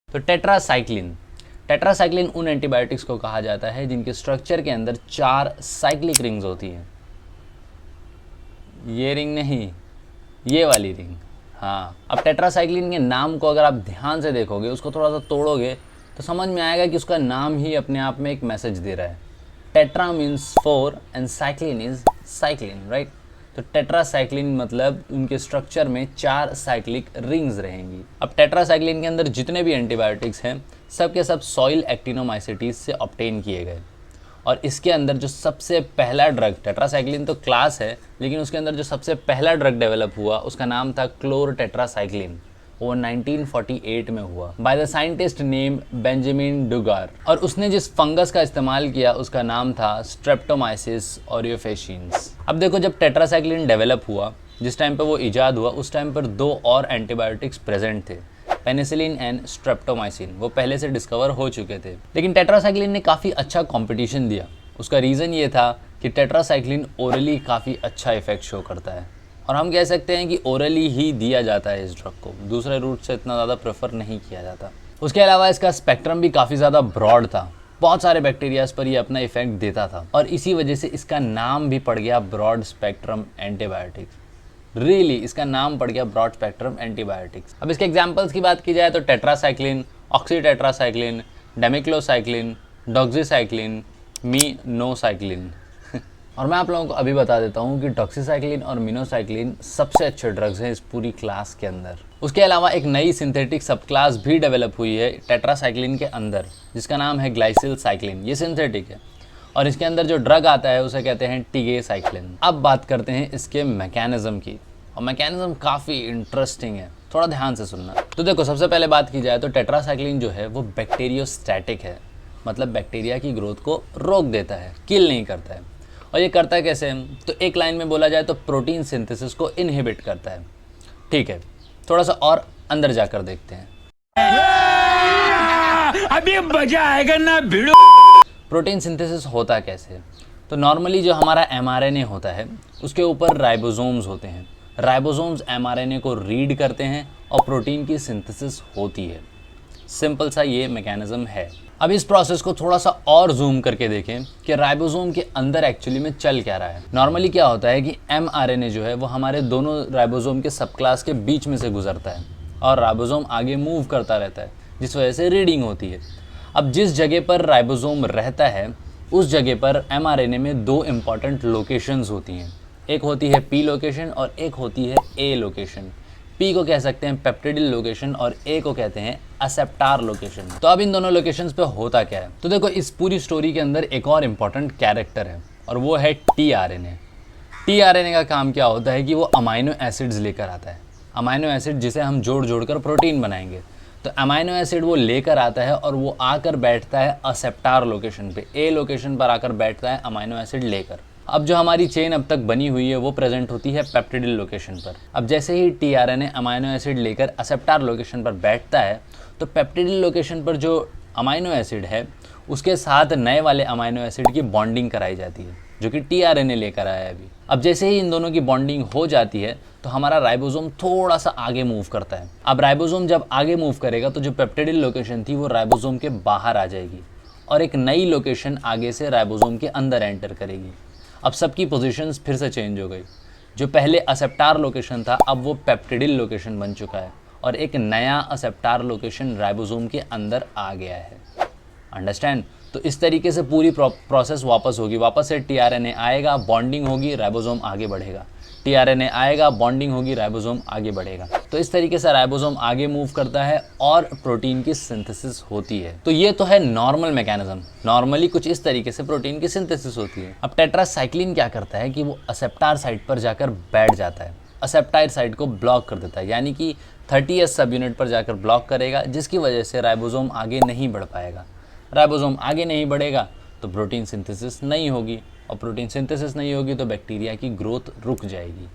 तो टेट्रासाइक्लिन उन एंटीबायोटिक्स को कहा जाता है जिनके स्ट्रक्चर के अंदर 4 साइक्लिक रिंग्स होती हैं। ये रिंग नहीं, ये वाली रिंग। हाँ, अब टेट्रासाइक्लिन के नाम को अगर आप ध्यान से देखोगे, उसको थोड़ा सा तोड़ोगे तो समझ में आएगा कि उसका नाम ही अपने आप में एक मैसेज दे रहा है। Tetra means 4 and cyclin is cyclin, right. तो टेट्रासाइक्लिन मतलब उनके स्ट्रक्चर में 4 साइक्लिक रिंग्स रहेंगी। अब टेट्रासाइक्लिन के अंदर जितने भी एंटीबायोटिक्स हैं सब के सब सॉइल एक्टिनोमाइसिटीज से ऑब्टेन किए गए। और इसके अंदर जो सबसे पहला ड्रग, टेट्रासाइक्लिन तो क्लास है, लेकिन उसके अंदर जो सबसे पहला ड्रग डेवलप हुआ उसका नाम था क्लोर टेट्रासाइक्लिन। वो 1948 में हुआ by the scientist name Benjamin Duggar. और उसने जिस फंगस का इस्तेमाल किया उसका नाम था स्ट्रेप्टोमाइसिस ऑरियोफेशियंस। अब देखो, जब टेट्रासाइक्लिन डेवलप हुआ, जिस टाइम पे वो इजाद हुआ, उस टाइम पर 2 और एंटीबायोटिक्स प्रेजेंट थे, पेनिसिलिन एंड स्ट्रेप्टोमाइसिन। वो पहले से डिस्कवर हो चुके थे, लेकिन टेट्रासाइक्लिन ने काफ़ी अच्छा कंपटीशन दिया। उसका रीज़न ये था कि टेट्रासाइक्लिन ओरली काफ़ी अच्छा इफेक्ट शो करता है, और हम कह सकते हैं कि ओरली ही दिया जाता है इस ड्रग को, दूसरे रूट से इतना ज़्यादा प्रेफर नहीं किया जाता। उसके अलावा इसका स्पेक्ट्रम भी काफ़ी ज़्यादा ब्रॉड था, बहुत सारे बैक्टीरियाज पर ये अपना इफेक्ट देता था, और इसी वजह से इसका नाम भी पड़ गया ब्रॉड स्पेक्ट्रम एंटीबायोटिक्स। रियली इसका नाम पड़ गया ब्रॉड स्पेक्ट्रम एंटीबायोटिक्स। अब इसके एग्जांपल्स की बात की जाए तो टेट्रासाइक्लिन, ऑक्सीटेट्रासाइक्लिन, डेमिक्लोसाइक्लिन, डॉक्सीसाइक्लिन, मीनोसाइक्लिन। और मैं आप लोगों को अभी बता देता हूँ कि डॉक्सीसाइक्लिन और मिनोसाइक्लिन सबसे अच्छे ड्रग्स हैं इस पूरी क्लास के अंदर। उसके अलावा एक नई सिंथेटिक सब क्लास भी डेवलप हुई है टेट्रासाइक्लिन के अंदर, जिसका नाम है ग्लाइसिल साइक्लिन। ये सिंथेटिक है, और इसके अंदर जो ड्रग आता है उसे कहते हैं टिगेसाइक्लिन। अब बात करते हैं इसके मैकेनिज्म की, और मैकेनिज्म काफ़ी इंटरेस्टिंग है, थोड़ा ध्यान से सुनना। तो देखो, सबसे पहले बात की जाए तो टेट्रासाइक्लिन जो है वो बैक्टीरियोस्टैटिक है, मतलब बैक्टीरिया की ग्रोथ को रोक देता है, किल नहीं करता है। और ये करता है कैसे? तो एक लाइन में बोला जाए तो प्रोटीन सिंथेसिस को इनहिबिट करता है। ठीक है, थोड़ा सा और अंदर जाकर देखते हैं। अभी मजा आएगा ना भिड़ो। प्रोटीन सिंथेसिस होता कैसे? तो नॉर्मली जो हमारा एमआरएनए होता है उसके ऊपर राइबोसोम्स होते हैं। राइबोसोम्स एमआरएनए को रीड करते हैं और प्रोटीन की सिंथेसिस होती है। सिंपल सा ये मैकेनिज्म है। अब इस प्रोसेस को थोड़ा सा और जूम करके देखें कि राइबोसोम के अंदर एक्चुअली में चल क्या रहा है। नॉर्मली क्या होता है कि एमआरएनए जो है वो हमारे दोनों राइबोसोम के सब क्लास के बीच में से गुजरता है, और राइबोसोम आगे मूव करता रहता है, जिस वजह से रीडिंग होती है। अब जिस जगह पर राइबोसोम रहता है उस जगह पर एमआरएनए में 2 इंपॉर्टेंट लोकेशंस होती हैं। एक होती है पी लोकेशन और एक होती है ए लोकेशन। पी को कह सकते हैं पेप्टिडिल लोकेशन और ए को कहते हैं एसेप्टार लोकेशन। तो अब इन दोनों लोकेशंस पे होता क्या है? तो देखो, इस पूरी स्टोरी के अंदर एक और इम्पॉर्टेंट कैरेक्टर है, और वो है टीआरएनए। टीआरएनए का काम क्या होता है कि वो अमाइनो एसिड्स लेकर आता है। अमाइनो एसिड जिसे हम जोड़ जोड़कर प्रोटीन बनाएंगे। तो अमाइनो एसिड वो लेकर आता है और वो आकर बैठता है एसेप्टार लोकेशन पे, ए लोकेशन पर आकर बैठता है अमाइनो एसिड लेकर। अब जो हमारी चेन अब तक बनी हुई है वो प्रेजेंट होती है पेप्टिडिल लोकेशन पर। अब जैसे ही टीआरएनए अमाइनो एसिड लेकर एसेप्टार लोकेशन पर बैठता है तो पेप्टिडिल लोकेशन पर जो अमाइनो एसिड है उसके साथ नए वाले अमाइनो एसिड की बॉन्डिंग कराई जाती है, जो कि टीआरएनए लेकर आया है अभी। अब जैसे ही इन दोनों की बॉन्डिंग हो जाती है तो हमारा राइबोसोम थोड़ा सा आगे मूव करता है। अब राइबोसोम जब आगे मूव करेगा तो जो पेप्टिडिल लोकेशन थी वो राइबोसोम के बाहर आ जाएगी, और एक नई लोकेशन आगे से राइबोसोम के अंदर एंटर करेगी। अब सबकी पोजीशंस फिर से चेंज हो गई। जो पहले एसेप्टार लोकेशन था अब वो पेप्टिडिल लोकेशन बन चुका है, और एक नया एसेप्टार लोकेशन राइबोसोम के अंदर आ गया है। अंडरस्टैंड? तो इस तरीके से पूरी प्रोसेस वापस होगी। वापस से टीआरएनए आएगा, बॉन्डिंग होगी, राइबोसोम आगे बढ़ेगा। टीआरएनए आएगा, बॉन्डिंग होगी, राइबोसोम आगे बढ़ेगा। तो इस तरीके से राइबोसोम आगे मूव करता है और प्रोटीन की सिंथेसिस होती है। तो ये तो है नॉर्मल मैकेनिज्म। नॉर्मली कुछ इस तरीके से प्रोटीन की सिंथेसिस होती है। अब टेट्रासाइक्लिन क्या करता है कि वो एसेप्टार साइट पर जाकर बैठ जाता है, एसेप्टाइल साइट को ब्लॉक कर देता है, यानी कि 30S सब यूनिट पर जाकर ब्लॉक करेगा, जिसकी वजह से राइबोसोम आगे नहीं बढ़ पाएगा। राइबोसोम आगे नहीं बढ़ेगा तो प्रोटीन सिंथेसिस नहीं होगी, और प्रोटीन सिंथेसिस नहीं होगी तो बैक्टीरिया की ग्रोथ रुक जाएगी।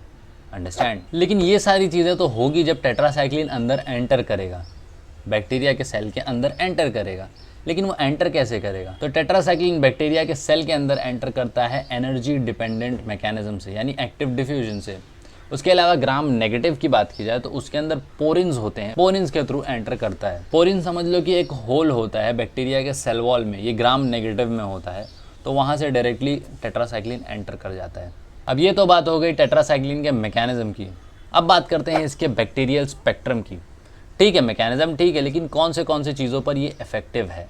अंडरस्टैंड? लेकिन ये सारी चीज़ें तो होगी जब टेट्रासाइक्लिन अंदर एंटर करेगा, बैक्टीरिया के सेल के अंदर एंटर करेगा। लेकिन वो एंटर कैसे करेगा? तो टेट्रासाइक्लिन बैक्टीरिया के सेल के अंदर एंटर करता है एनर्जी डिपेंडेंट मैकेनिज्म से, यानी एक्टिव डिफ्यूजन से। उसके अलावा ग्राम नेगेटिव की बात की जाए तो उसके अंदर पोरिन्स होते हैं, पोरिन्स के थ्रू एंटर करता है। पोरिन समझ लो कि एक होल होता है बैक्टीरिया के सेल वॉल में, ये ग्राम नेगेटिव में होता है, तो वहाँ से डायरेक्टली टेट्रासाइक्लिन एंटर कर जाता है। अब ये तो बात हो गई टेट्रासाइक्लिन के मैकेनिज्म की। अब बात करते हैं इसके बैक्टीरियल स्पेक्ट्रम की। ठीक है, मैकेनिज्म ठीक है, लेकिन कौन से चीज़ों पर ये इफेक्टिव है।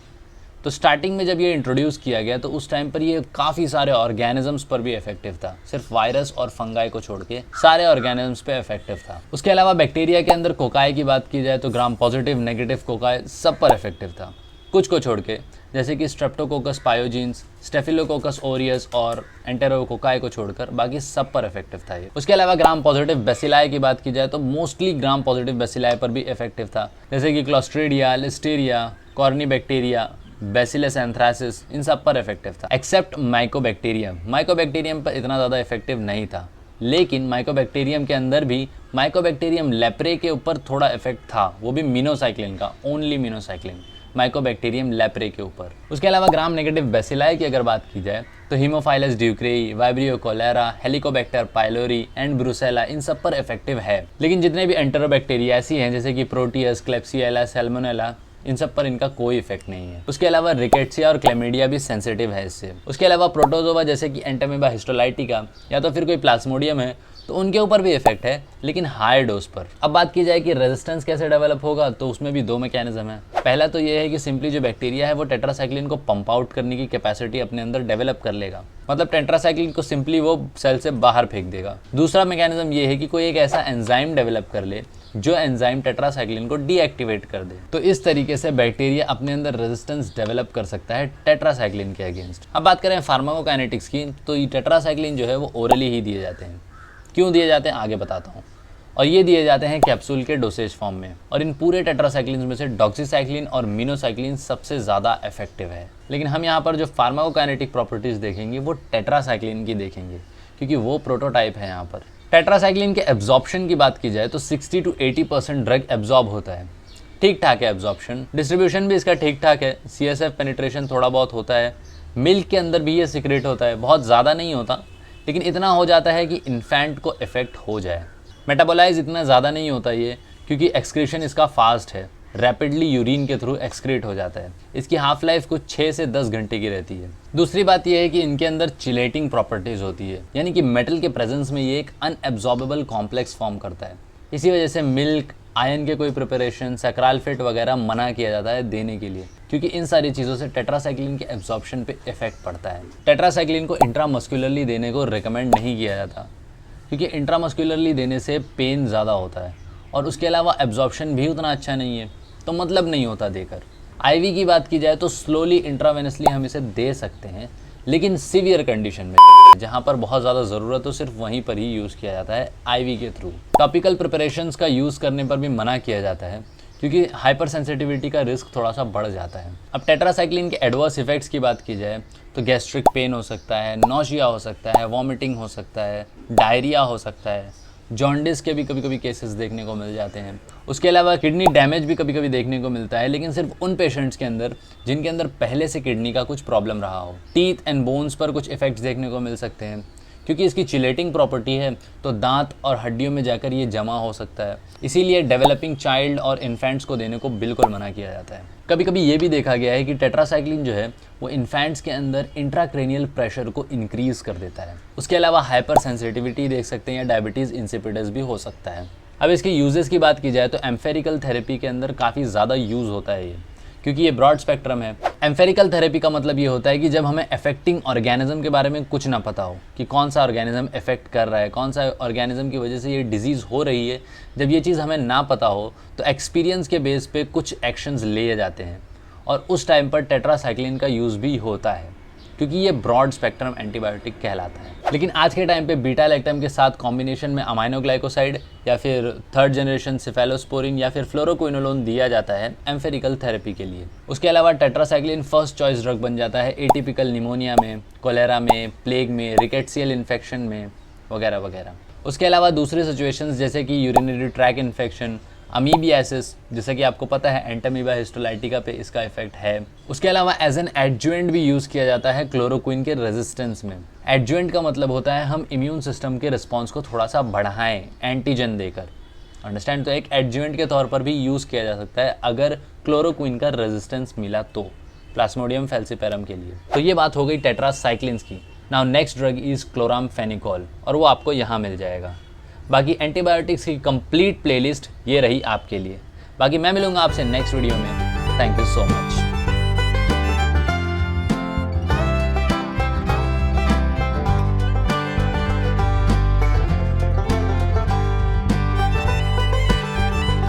तो स्टार्टिंग में जब ये इंट्रोड्यूस किया गया तो उस टाइम पर ये काफ़ी सारे ऑर्गेनिजम्स पर भी इफेक्टिव था, सिर्फ वायरस और फंगाई को छोड़ के सारे ऑर्गेनिजम्स पे इफेक्टिव था। उसके अलावा बैक्टीरिया के अंदर कोकाई की बात की जाए तो ग्राम पॉजिटिव, नेगेटिव कोकाई सब पर इफेक्टिव था, कुछ को छोड़ के, जैसे कि स्ट्रेप्टोकोकस पायोजीन्स, स्टेफिलोकोकस ओरियस और एंटेरोकोकाई को छोड़कर बाकी सब पर इफेक्टिव था ये। उसके अलावा ग्राम पॉजिटिव बेसिलाई की बात की जाए तो मोस्टली ग्राम पॉजिटिव बेसिलाई पर भी इफेक्टिव था, जैसे कि क्लोस्ट्रीडिया, लिस्टीरिया, कॉर्नीबैक्टीरिया, बैसिलस एंथ्रासिस, इन सब पर इफेक्टिव था, एक्सेप्ट माइकोबैक्टीरियम। माइकोबैक्टीरियम पर इतना ज़्यादा इफेक्टिव नहीं था, लेकिन माइकोबैक्टीरियम के अंदर भी माइकोबैक्टीरियम लेप्रे के ऊपर थोड़ा इफेक्ट था, वो भी मिनोसाइक्लिन का, ओनली मिनोसाइक्लिन, माइकोबैक्टीरियम लेप्रे के ऊपर। उसके अलावा ग्राम नेगेटिव बेसिलाई की अगर बात की जाए तो Haemophilus ducreyi, vibrio cholera, Helicobacter pylori and Brucella, इन सब पर इफेक्टिव है। लेकिन जितने भी एंटेरोबैक्टीरियासी हैं जैसे कि प्रोटियस, क्लेप्सिएला, सैल्मोनेला, इन सब पर इनका कोई इफेक्ट नहीं है। उसके अलावा रिकेट्सिया और क्लेमिडिया भी सेंसिटिव है इससे। उसके अलावा प्रोटोजोवा जैसे कि एंटामीबा हिस्टोलाइटिका या तो फिर कोई प्लाज्मोडियम है तो उनके ऊपर भी इफेक्ट है, लेकिन हाई डोज पर। अब बात की जाए कि रेजिस्टेंस कैसे डेवलप होगा तो उसमें भी दो मैकेनिज्म है। पहला तो ये है कि सिंपली जो बैक्टीरिया है वो टेट्रासाइक्लिन को पंप आउट करने की कैपेसिटी अपने अंदर डेवलप कर लेगा, मतलब टेट्रासाइक्लिन को सिंपली वो सेल से बाहर फेंक देगा। दूसरा मैकेनिज्म ये है कि कोई एक ऐसा एंजाइम डेवलप कर ले जो एंजाइम टेट्रासाइक्लिन को डीएक्टिवेट कर दे। तो इस तरीके से बैक्टीरिया अपने अंदर रेजिस्टेंस डेवलप कर सकता है टेट्रासाइक्लिन के अगेंस्ट। अब बात करें फार्माकोकाइनेटिक्स की, तो ये टेट्रासाइक्लिन जो है वो ओरली ही दिए जाते हैं। क्यों दिए जाते हैं आगे बताता हूँ। और ये दिए जाते हैं कैप्सूल के डोसेज फॉर्म में। और इन पूरे टेट्रासाइक्लिन में से डॉक्सीसाइक्लिन और मिनोसाइक्लिन सबसे ज़्यादा इफेक्टिव है। लेकिन हम यहाँ पर जो फार्माकोकाइनेटिक प्रॉपर्टीज़ देखेंगे वो टेट्रासाइक्लिन की देखेंगे, क्योंकि वो प्रोटोटाइप है यहाँ पर। टेट्रासाइक्लिन के एब्जॉर्प्शन की बात की जाए तो 60 to 80% ड्रग एब्जॉर्ब होता है। ठीक ठाक है एब्जॉर्प्शन, डिस्ट्रीब्यूशन भी इसका ठीक ठाक है, CSF पेनिट्रेशन थोड़ा बहुत होता है, मिल्क के अंदर भी ये सीक्रेट होता है, बहुत ज़्यादा नहीं होता, लेकिन इतना हो जाता है कि इन्फेंट को इफेक्ट हो जाए। मेटाबोलाइज इतना ज़्यादा नहीं होता ये, क्योंकि एक्सक्रीशन इसका फास्ट है, रैपिडली यूरिन के थ्रू एक्सक्रीट हो जाता है। इसकी हाफ लाइफ कुछ 6 से 10 घंटे की रहती है। दूसरी बात यह है कि इनके अंदर चिलेटिंग प्रॉपर्टीज़ होती है, यानी कि मेटल के प्रेजेंस में ये एक अनएब्जॉर्बेबल कॉम्प्लेक्स फॉर्म करता है। इसी वजह से मिल्क, आयन के कोई प्रिपरेशन, सैक्रालफेट वगैरह मना किया जाता है देने के लिए, क्योंकि इन सारी चीज़ों से टेट्रासाइक्लिन के एब्जॉर्प्शन पे इफेक्ट पड़ता है। टेट्रासाइक्लिन को इंट्रामस्कुलरली देने को रिकमेंड नहीं किया जाता, क्योंकि इंट्रामस्कुलरली देने से पेन ज़्यादा होता है और उसके अलावा एब्जॉर्प्शन भी उतना अच्छा नहीं है, तो मतलब नहीं होता देकर। आईवी की बात की जाए तो स्लोली इंट्रावेनसली हम इसे दे सकते हैं, लेकिन सीवियर कंडीशन में, जहाँ पर बहुत ज़्यादा ज़रूरत हो सिर्फ वहीं पर ही यूज़ किया जाता है आईवी के थ्रू। टॉपिकल प्रिपरेशंस का यूज़ करने पर भी मना किया जाता है, क्योंकि हाइपर सेंसिटिविटी का रिस्क थोड़ा सा बढ़ जाता है। अब टेट्रासाइक्लिन के एडवर्स इफेक्ट्स की बात की जाए तो गैस्ट्रिक पेन हो सकता है, नौशिया हो सकता है, वॉमिटिंग हो सकता है, डायरिया हो सकता है, जॉन्डिस के भी कभी कभी केसेस देखने को मिल जाते हैं। उसके अलावा किडनी डैमेज भी कभी कभी देखने को मिलता है, लेकिन सिर्फ उन पेशेंट्स के अंदर जिनके अंदर पहले से किडनी का कुछ प्रॉब्लम रहा हो। टीथ एंड बोन्स पर कुछ इफेक्ट्स देखने को मिल सकते हैं, क्योंकि इसकी चिलेटिंग प्रॉपर्टी है तो दांत और हड्डियों में जाकर ये जमा हो सकता है। इसीलिए डेवलपिंग चाइल्ड और इन्फेंट्स को देने को बिल्कुल मना किया जाता है। कभी कभी ये भी देखा गया है कि टेट्रासाइक्लिन जो है वो इन्फेंट्स के अंदर इंट्राक्रेनियल प्रेशर को इंक्रीज कर देता है। उसके अलावा हाइपर सेंसिटिविटी देख सकते हैं या डायबिटीज़ इंसिपिडस भी हो सकता है। अब इसके यूजेस की बात की जाए तो एम्फेरिकल थेरेपी के अंदर काफ़ी ज़्यादा यूज़ होता है ये, क्योंकि ये ब्रॉड स्पेक्ट्रम है। एम्फेरिकल थेरेपी का मतलब ये होता है कि जब हमें अफेक्टिंग ऑर्गेनिज्म के बारे में कुछ ना पता हो कि कौन सा ऑर्गेनिज्म अफेक्ट कर रहा है, कौन सा ऑर्गेनिज्म की वजह से ये डिजीज़ हो रही है, जब ये चीज़ हमें ना पता हो तो एक्सपीरियंस के बेस पे कुछ एक्शंस लिए जाते हैं, और उस टाइम पर टेट्रासाइक्लिन का यूज़ भी होता है, क्योंकि ये ब्रॉड स्पेक्ट्रम एंटीबायोटिक कहलाता है। लेकिन आज के टाइम पे बीटा लैक्टम के साथ कॉम्बिनेशन में अमाइनोग्लाइकोसाइड या फिर थर्ड जनरेशन सिफेलोस्पोरिन या फिर फ्लोरोक्विनोलोन दिया जाता है एम्फेरिकल थेरेपी के लिए। उसके अलावा टेट्रासाइक्लिन फर्स्ट चॉइस ड्रग बन जाता है एटिपिकल निमोनिया में, कोलेरा में, प्लेग में, रिकेट्सियल इन्फेक्शन में वगैरह वगैरह। उसके अलावा दूसरे सिचुएशंस जैसे कि यूरिनरी ट्रैक इन्फेक्शन, अमीबियासिस, जैसा कि आपको पता है एंटामीबा हिस्टोलाइटिका पे इसका इफेक्ट है। उसके अलावा एज एन एडजुएंट भी यूज़ किया जाता है क्लोरोक्विन के रेजिस्टेंस में। एडजुएंट का मतलब होता है हम इम्यून सिस्टम के रिस्पॉन्स को थोड़ा सा बढ़ाएं एंटीजन देकर, अंडरस्टैंड। तो एक एडजुएंट के तौर पर भी यूज़ किया जा सकता है अगर क्लोरोक्विन का रेजिस्टेंस मिला तो, प्लाज्मोडियम फैल्सिपेरम के लिए। तो ये बात हो गई टेट्रासाइक्लिन्स की। Now next drug is chloramphenicol, और वो आपको यहाँ मिल जाएगा। बाकी एंटीबायोटिक्स की कंप्लीट प्लेलिस्ट ये रही आपके लिए। बाकी मैं मिलूंगा आपसे नेक्स्ट वीडियो में। Thank you so much.